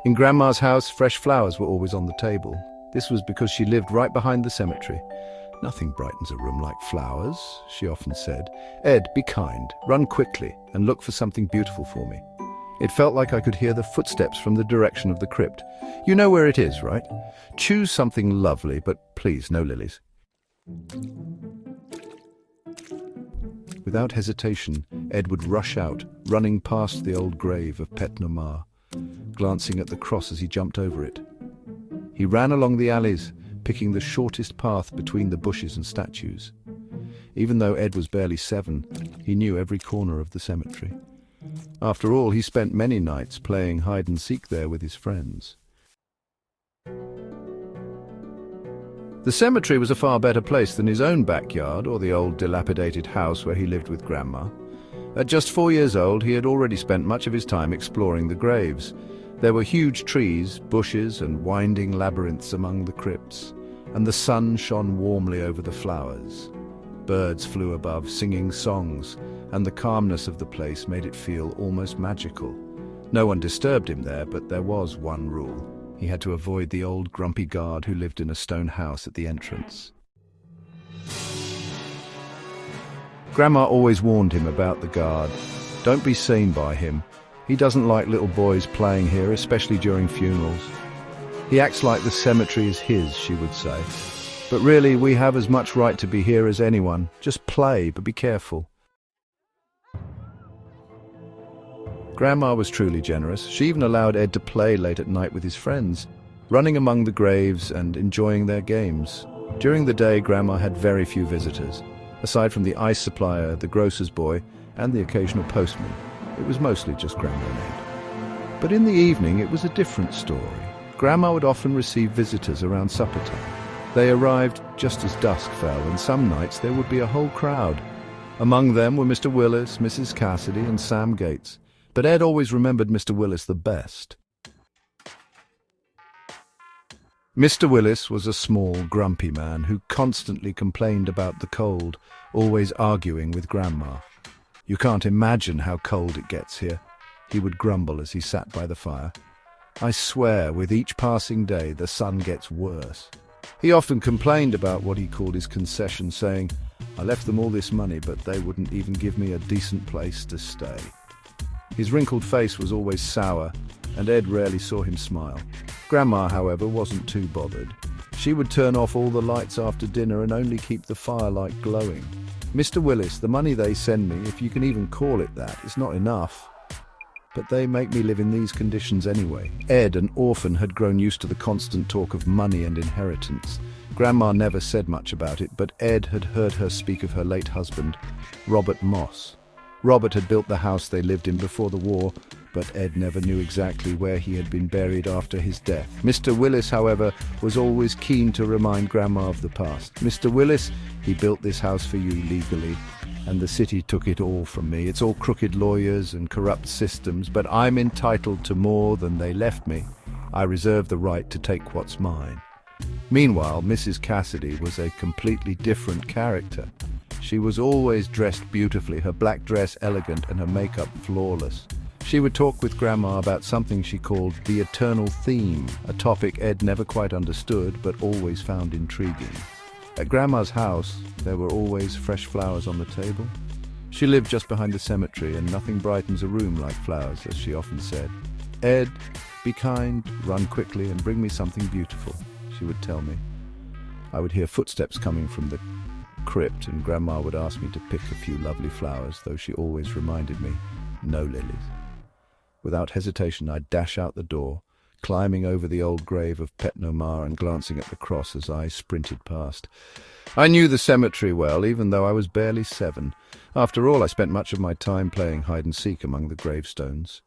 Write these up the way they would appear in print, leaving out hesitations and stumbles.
In Grandma's house, fresh flowers were always on the table. This was because she lived right behind the cemetery. "Nothing brightens a room like flowers," she often said. "Ed, be kind, run quickly, and look for something beautiful for me." It felt like I could hear the footsteps from the direction of the crypt. "You know where it is, right? Choose something lovely, but please, no lilies." Without hesitation, Ed would rush out, running past the old grave of Pet Nomar, glancing at the cross as he jumped over it. He ran along the alleys, picking the shortest path between the bushes and statues. Even though Ed was barely 7, he knew every corner of the cemetery. After all, he spent many nights playing hide-and-seek there with his friends. The cemetery was a far better place than his own backyard or the old dilapidated house where he lived with Grandma. At just 4 years old, he had already spent much of his time exploring the graves. There were huge trees, bushes, and winding labyrinths among the crypts, and the sun shone warmly over the flowers. Birds flew above, singing songs, and the calmness of the place made it feel almost magical. No one disturbed him there, but there was one rule. He had to avoid the old grumpy guard who lived in a stone house at the entrance. Grandma always warned him about the guard. "Don't be seen by him. He doesn't like little boys playing here, especially during funerals. He acts like the cemetery is his," she would say. "But really, we have as much right to be here as anyone. Just play, but be careful." Grandma was truly generous. She even allowed Ed to play late at night with his friends, running among the graves and enjoying their games. During the day, Grandma had very few visitors. Aside from the ice supplier, the grocer's boy, and the occasional postman, it was mostly just Grandma and Ed. But in the evening, it was a different story. Grandma would often receive visitors around supper time. They arrived just as dusk fell, and some nights there would be a whole crowd. Among them were Mr. Willis, Mrs. Cassidy, and Sam Gates. But Ed always remembered Mr. Willis the best. Mr. Willis was a small, grumpy man who constantly complained about the cold, always arguing with Grandma. "You can't imagine how cold it gets here," he would grumble as he sat by the fire. "I swear, with each passing day, the sun gets worse." He often complained about what he called his concession, saying, "I left them all this money, but they wouldn't even give me a decent place to stay." His wrinkled face was always sour, and Ed rarely saw him smile. Grandma, however, wasn't too bothered. She would turn off all the lights after dinner and only keep the firelight glowing. "Mr. Willis, the money they send me, if you can even call it that, is not enough. But they make me live in these conditions anyway." Ed, an orphan, had grown used to the constant talk of money and inheritance. Grandma never said much about it, but Ed had heard her speak of her late husband, Robert Moss. Robert had built the house they lived in before the war, but Ed never knew exactly where he had been buried after his death. Mr. Willis, however, was always keen to remind Grandma of the past. "Mr. Willis, he built this house for you legally, and the city took it all from me. It's all crooked lawyers and corrupt systems, but I'm entitled to more than they left me. I reserve the right to take what's mine." Meanwhile, Mrs. Cassidy was a completely different character. She was always dressed beautifully, her black dress elegant and her makeup flawless. She would talk with Grandma about something she called the eternal theme, a topic Ed never quite understood but always found intriguing. At Grandma's house, there were always fresh flowers on the table. She lived just behind the cemetery, and nothing brightens a room like flowers, as she often said. "Ed, be kind, run quickly, and bring me something beautiful," she would tell me. I would hear footsteps coming from the crypt, and Grandma would ask me to pick a few lovely flowers, though she always reminded me, "No lilies." Without hesitation, I'd dash out the door, climbing over the old grave of Pet Nomar and glancing at the cross as I sprinted past. I knew the cemetery well, even though I was barely 7. After all, I spent much of my time playing hide-and-seek among the gravestones.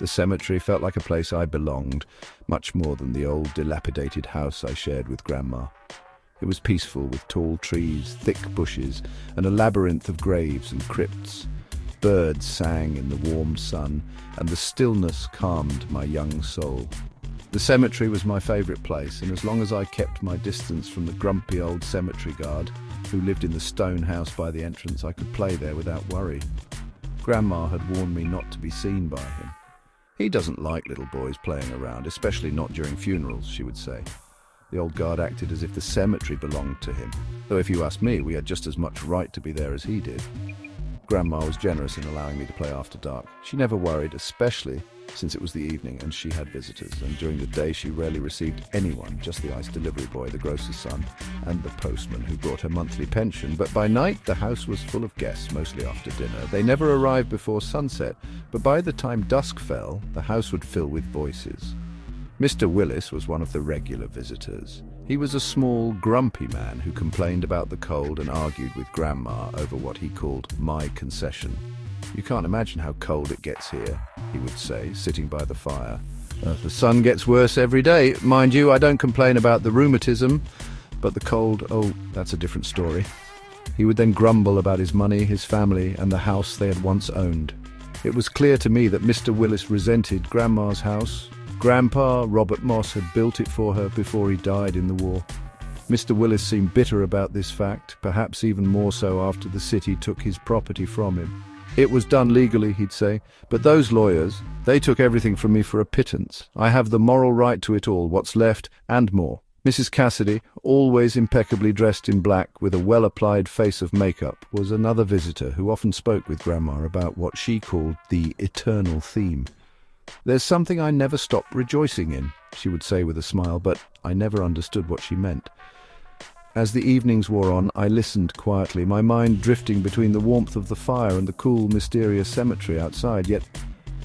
The cemetery felt like a place I belonged, much more than the old dilapidated house I shared with Grandma. It was peaceful, with tall trees, thick bushes, and a labyrinth of graves and crypts. Birds sang in the warm sun, and the stillness calmed my young soul. The cemetery was my favourite place, and as long as I kept my distance from the grumpy old cemetery guard, who lived in the stone house by the entrance, I could play there without worry. Grandma had warned me not to be seen by him. He doesn't like little boys playing around, especially not during funerals, she would say. The old guard acted as if the cemetery belonged to him, though if you ask me, we had just as much right to be there as he did. Grandma was generous in allowing me to play after dark. She never worried, especially since it was the evening and she had visitors, and during the day she rarely received anyone, just the ice delivery boy, the grocer's son, and the postman who brought her monthly pension. But by night the house was full of guests, mostly after dinner. They never arrived before sunset, but by the time dusk fell, the house would fill with voices. Mr. Willis was one of the regular visitors. He was a small, grumpy man who complained about the cold and argued with Grandma over what he called my concession. "You can't imagine how cold it gets here," he would say, sitting by the fire. "The sun gets worse every day. Mind you, I don't complain about the rheumatism, but the cold, oh, that's a different story." He would then grumble about his money, his family, and the house they had once owned. It was clear to me that Mr. Willis resented Grandma's house. Grandpa, Robert Moss, had built it for her before he died in the war. Mr. Willis seemed bitter about this fact, perhaps even more so after the city took his property from him. "It was done legally," he'd say, "but those lawyers, they took everything from me for a pittance. I have the moral right to it all, what's left, and more." Mrs. Cassidy, always impeccably dressed in black with a well-applied face of makeup, was another visitor who often spoke with Grandma about what she called the eternal theme. "There's something I never stop rejoicing in," she would say with a smile, but I never understood what she meant. As the evenings wore on, I listened quietly, my mind drifting between the warmth of the fire and the cool, mysterious cemetery outside. Yet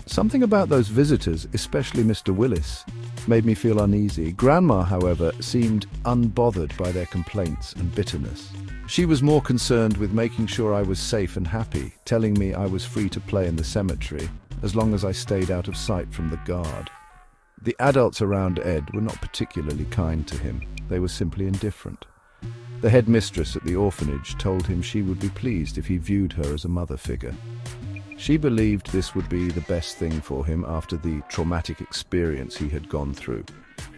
something about those visitors, especially Mr. Willis, made me feel uneasy. Grandma, however, seemed unbothered by their complaints and bitterness. She was more concerned with making sure I was safe and happy, telling me I was free to play in the cemetery, as long as I stayed out of sight from the guard. The adults around Ed were not particularly kind to him. They were simply indifferent. The headmistress at the orphanage told him she would be pleased if he viewed her as a mother figure. She believed this would be the best thing for him after the traumatic experience he had gone through.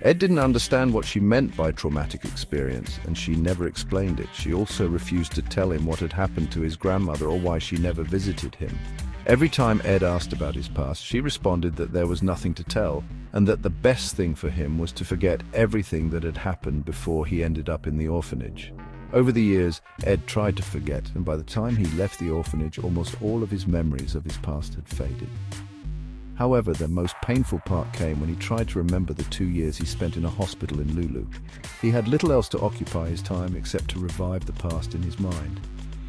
Ed didn't understand what she meant by traumatic experience, and she never explained it. She also refused to tell him what had happened to his grandmother or why she never visited him. Every time Ed asked about his past, she responded that there was nothing to tell, and that the best thing for him was to forget everything that had happened before he ended up in the orphanage. Over the years, Ed tried to forget, and by the time he left the orphanage, almost all of his memories of his past had faded. However, the most painful part came when he tried to remember the 2 years he spent in a hospital in Lulu. He had little else to occupy his time except to revive the past in his mind.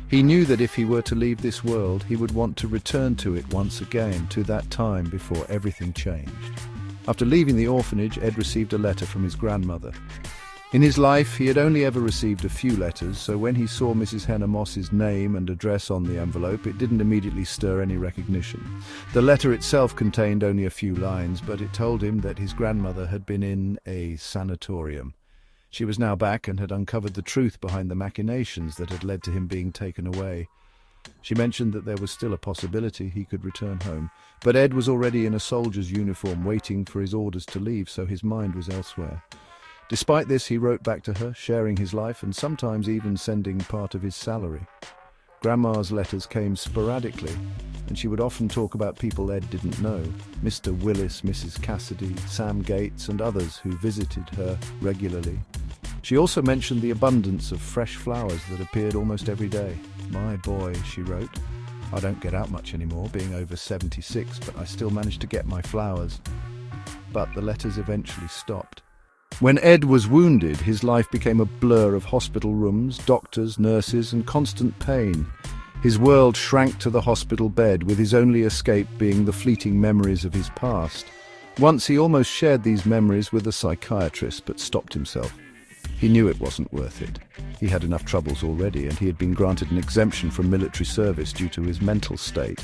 He knew that if he were to leave this world, he would want to return to it once again, to that time before everything changed. After leaving the orphanage, Ed received a letter from his grandmother. In his life, he had only ever received a few letters, so when he saw Mrs. Henner Moss's name and address on the envelope, it didn't immediately stir any recognition. The letter itself contained only a few lines, but it told him that his grandmother had been in a sanatorium. She was now back and had uncovered the truth behind the machinations that had led to him being taken away. She mentioned that there was still a possibility he could return home, but Ed was already in a soldier's uniform waiting for his orders to leave, so his mind was elsewhere. Despite this, he wrote back to her, sharing his life and sometimes even sending part of his salary. Grandma's letters came sporadically, and she would often talk about people Ed didn't know, Mr. Willis, Mrs. Cassidy, Sam Gates, and others who visited her regularly. She also mentioned the abundance of fresh flowers that appeared almost every day. "My boy," she wrote, "I don't get out much anymore, being over 76, but I still manage to get my flowers." But the letters eventually stopped. When Ed was wounded, his life became a blur of hospital rooms, doctors, nurses, and constant pain. His world shrank to the hospital bed, with his only escape being the fleeting memories of his past. Once he almost shared these memories with a psychiatrist, but stopped himself. He knew it wasn't worth it. He had enough troubles already, and he had been granted an exemption from military service due to his mental state.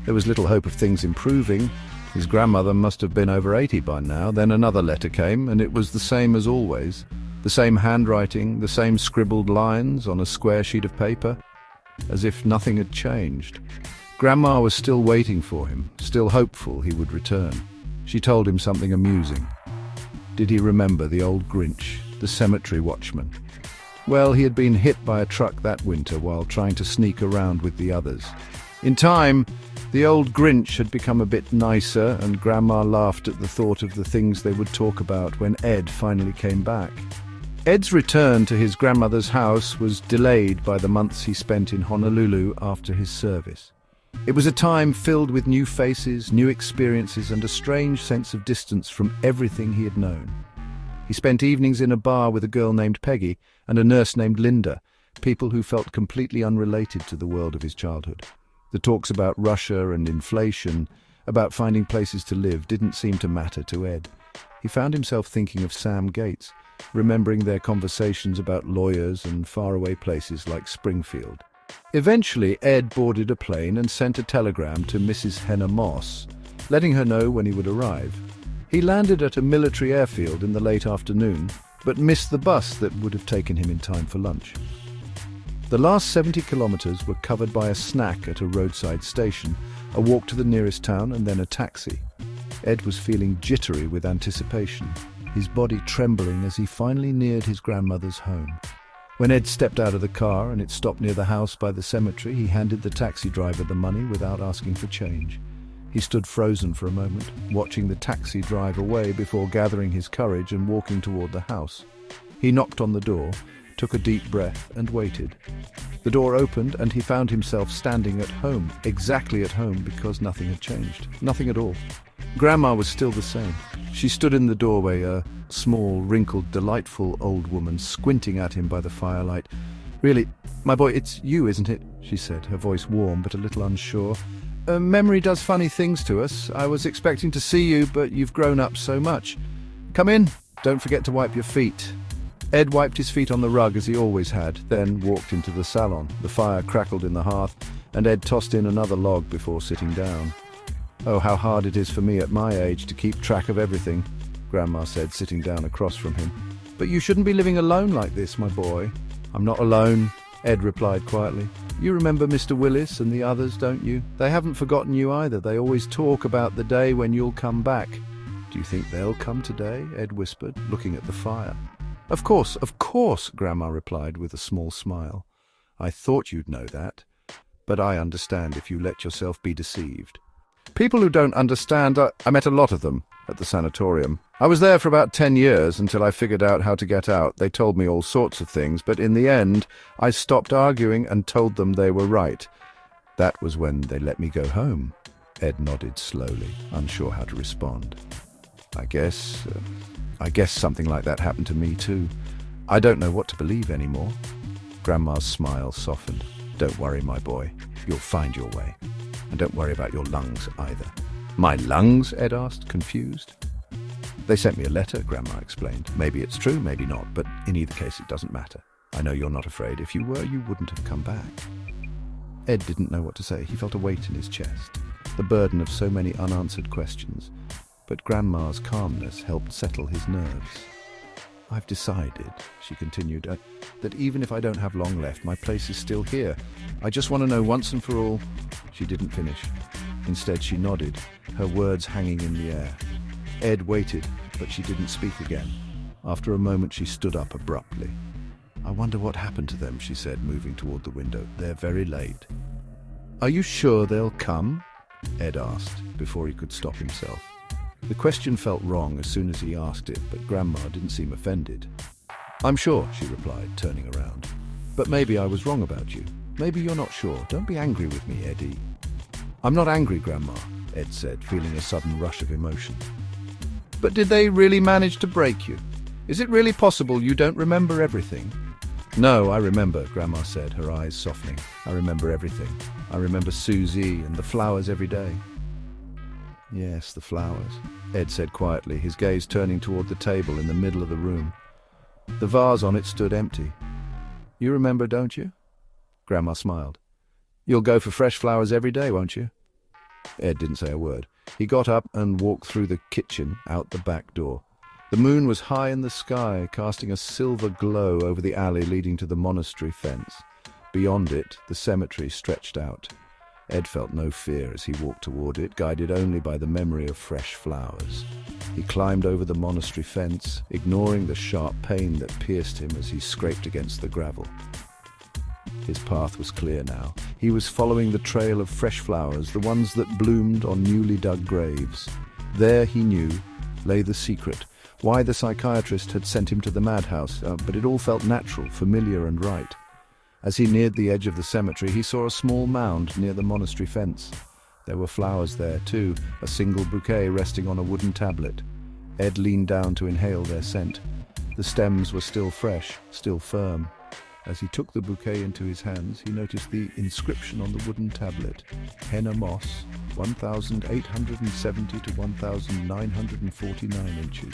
There was little hope of things improving. His grandmother must have been over 80 by now. Then another letter came, and it was the same as always. The same handwriting, the same scribbled lines on a square sheet of paper, as if nothing had changed. Grandma was still waiting for him, still hopeful he would return. She told him something amusing. Did he remember the old Grinch, the cemetery watchman? Well, he had been hit by a truck that winter while trying to sneak around with the others. In time, The old Grinch had become a bit nicer, and Grandma laughed at the thought of the things they would talk about when Ed finally came back. Ed's return to his grandmother's house was delayed by the months he spent in Honolulu after his service. It was a time filled with new faces, new experiences, and a strange sense of distance from everything he had known. He spent evenings in a bar with a girl named Peggy and a nurse named Linda, people who felt completely unrelated to the world of his childhood. The talks about Russia and inflation, about finding places to live, didn't seem to matter to Ed. He found himself thinking of Sam Gates, remembering their conversations about lawyers and faraway places like Springfield. Eventually, Ed boarded a plane and sent a telegram to Mrs. Henna Moss, letting her know when he would arrive. He landed at a military airfield in the late afternoon, but missed the bus that would have taken him in time for lunch. The last 70 kilometers were covered by a snack at a roadside station, a walk to the nearest town, and then a taxi. Ed was feeling jittery with anticipation, his body trembling as he finally neared his grandmother's home. When Ed stepped out of the car and it stopped near the house by the cemetery, he handed the taxi driver the money without asking for change. He stood frozen for a moment, watching the taxi drive away before gathering his courage and walking toward the house. He knocked on the door, took a deep breath, and waited. The door opened and he found himself standing at home, exactly at home, because nothing had changed. Nothing at all. Grandma was still the same. She stood in the doorway, a small, wrinkled, delightful old woman, squinting at him by the firelight. "Really, my boy, it's you, isn't it?" she said, her voice warm but a little unsure. Memory does funny things to us. I was expecting to see you, but you've grown up so much. Come in. Don't forget to wipe your feet." Ed wiped his feet on the rug as he always had, then walked into the salon. The fire crackled in the hearth, and Ed tossed in another log before sitting down. "Oh, how hard it is for me at my age to keep track of everything," Grandma said, sitting down across from him. "But you shouldn't be living alone like this, my boy." "I'm not alone," Ed replied quietly. "You remember Mr. Willis and the others, don't you? They haven't forgotten you either. They always talk about the day when you'll come back." "Do you think they'll come today?" Ed whispered, looking at the fire. Of course," Grandma replied with a small smile. "I thought you'd know that, but I understand if you let yourself be deceived." People who don't understand, I met a lot of them at the sanatorium. I was there for about 10 years until I figured out how to get out. They told me all sorts of things, but in the end, I stopped arguing and told them they were right. That was when they let me go home. Ed nodded slowly, unsure how to respond. I guess something like that happened to me too. I don't know what to believe anymore." Grandma's smile softened. "Don't worry, my boy. You'll find your way. And don't worry about your lungs either." "My lungs?" Ed asked, confused. "They sent me a letter," Grandma explained. "Maybe it's true, maybe not, but in either case it doesn't matter. I know you're not afraid. If you were, you wouldn't have come back." Ed didn't know what to say. He felt a weight in his chest, the burden of so many unanswered questions. But Grandma's calmness helped settle his nerves. "I've decided," she continued, "that even if I don't have long left, my place is still here. I just want to know once and for all—" She didn't finish. Instead, she nodded, her words hanging in the air. Ed waited, but she didn't speak again. After a moment, she stood up abruptly. "I wonder what happened to them," she said, moving toward the window. "They're very late." "Are you sure they'll come?" Ed asked, before he could stop himself. The question felt wrong as soon as he asked it, but Grandma didn't seem offended. "I'm sure," she replied, turning around. "But maybe I was wrong about you. Maybe you're not sure. Don't be angry with me, Eddie." "I'm not angry, Grandma," Ed said, feeling a sudden rush of emotion. "But did they really manage to break you? Is it really possible you don't remember everything?" "No, I remember," Grandma said, her eyes softening. "I remember everything. I remember Susie and the flowers every day." "Yes, the flowers," Ed said quietly, his gaze turning toward the table in the middle of the room. The vase on it stood empty. "You remember, don't you?" Grandma smiled. "You'll go for fresh flowers every day, won't you?" Ed didn't say a word. He got up and walked through the kitchen, out the back door. The moon was high in the sky, casting a silver glow over the alley leading to the monastery fence. Beyond it, the cemetery stretched out. Ed felt no fear as he walked toward it, guided only by the memory of fresh flowers. He climbed over the monastery fence, ignoring the sharp pain that pierced him as he scraped against the gravel. His path was clear now. He was following the trail of fresh flowers, the ones that bloomed on newly dug graves. There, he knew, lay the secret, why the psychiatrist had sent him to the madhouse, but it all felt natural, familiar and right. As he neared the edge of the cemetery, he saw a small mound near the monastery fence. There were flowers there, too, a single bouquet resting on a wooden tablet. Ed leaned down to inhale their scent. The stems were still fresh, still firm. As he took the bouquet into his hands, he noticed the inscription on the wooden tablet. Henna moss, 1,870 to 1,949 inches.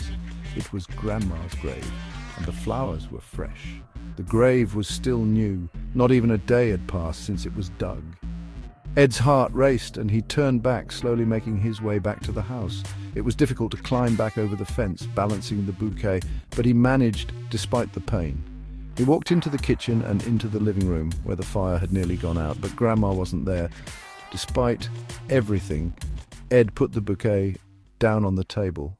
It was Grandma's grave, and the flowers were fresh. The grave was still new. Not even a day had passed since it was dug. Ed's heart raced, and he turned back, slowly making his way back to the house. It was difficult to climb back over the fence, balancing the bouquet, but he managed despite the pain. He walked into the kitchen and into the living room, where the fire had nearly gone out, but Grandma wasn't there. Despite everything, Ed put the bouquet down on the table